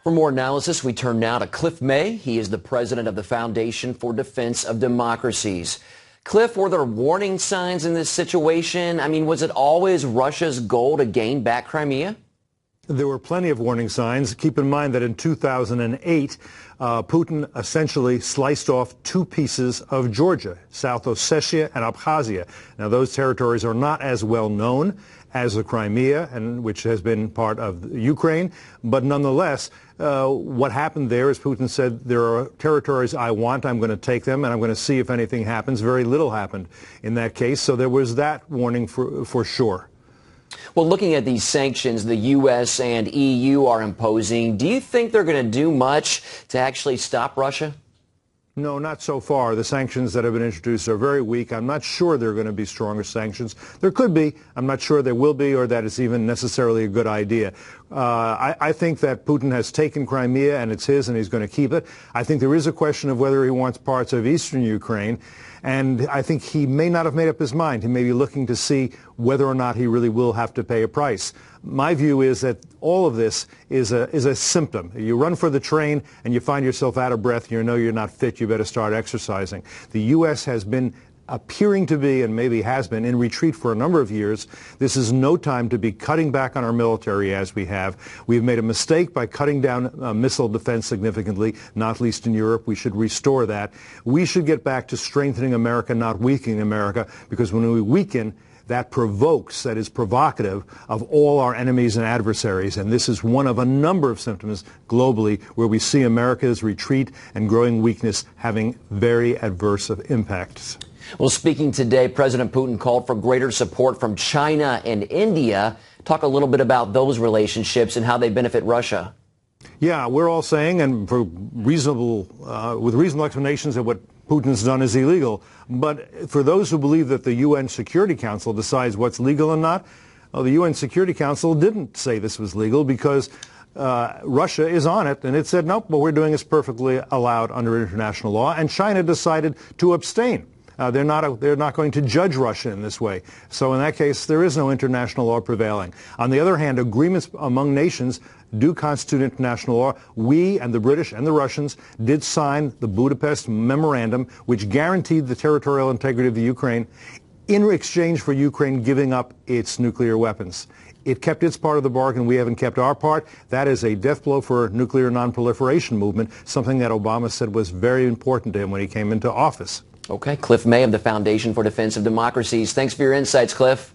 For more analysis, we turn now to Cliff May. He is the president of the Foundation for Defense of Democracies. Cliff, were there warning signs in this situation? I mean, was it always Russia's goal to gain back Crimea? There were plenty of warning signs. Keep in mind that in 2008, Putin essentially sliced off two pieces of Georgia, South Ossetia and Abkhazia. Now, those territories are not as well known as the Crimea, and which has been part of Ukraine. But nonetheless, what happened there is Putin said, there are territories I want, I'm going to take them, and I'm going to see if anything happens. Very little happened in that case, so there was that warning for sure. Well, looking at these sanctions the U.S. and EU are imposing, do you think they're going to do much to actually stop Russia? No, not so far. The sanctions that have been introduced are very weak. I'm not sure there are going to be stronger sanctions. There could be. I'm not sure there will be, or that it's even necessarily a good idea. I think that Putin has taken Crimea, and it's his, and he's going to keep it. I think there is a question of whether he wants parts of eastern Ukraine, and I think he may not have made up his mind. He may be looking to see whether or not he really will have to pay a price. My view is that all of this is a symptom. You run for the train and you find yourself out of breath, you know you're not fit, you better start exercising. The U.S. has been appearing to be, and maybe has been, in retreat for a number of years. This is no time to be cutting back on our military as we have. We've made a mistake by cutting down missile defense significantly, not least in Europe. We should restore that. We should get back to strengthening America, not weakening America, because when we weaken, that provokes, that is provocative of all our enemies and adversaries. And this is one of a number of symptoms globally where we see America's retreat and growing weakness having very adverse impacts. Well, speaking today, President Putin called for greater support from China and India. Talk a little bit about those relationships and how they benefit Russia. Yeah, we're all saying, and for with reasonable explanations, that what Putin's done is illegal. But for those who believe that the UN Security Council decides what's legal and not, well, the UN Security Council didn't say this was legal because Russia is on it, and it said, nope, what we're doing is perfectly allowed under international law, and China decided to abstain. They're not going to judge Russia in this way. So in that case, there is no international law prevailing. On the other hand, agreements among nations do constitute international law. We and the British and the Russians did sign the Budapest Memorandum, which guaranteed the territorial integrity of the Ukraine in exchange for Ukraine giving up its nuclear weapons. It kept its part of the bargain. We haven't kept our part. That is a death blow for nuclear nonproliferation movement, something that Obama said was very important to him when he came into office. Okay, Cliff May of the Foundation for Defense of Democracies. Thanks for your insights, Cliff.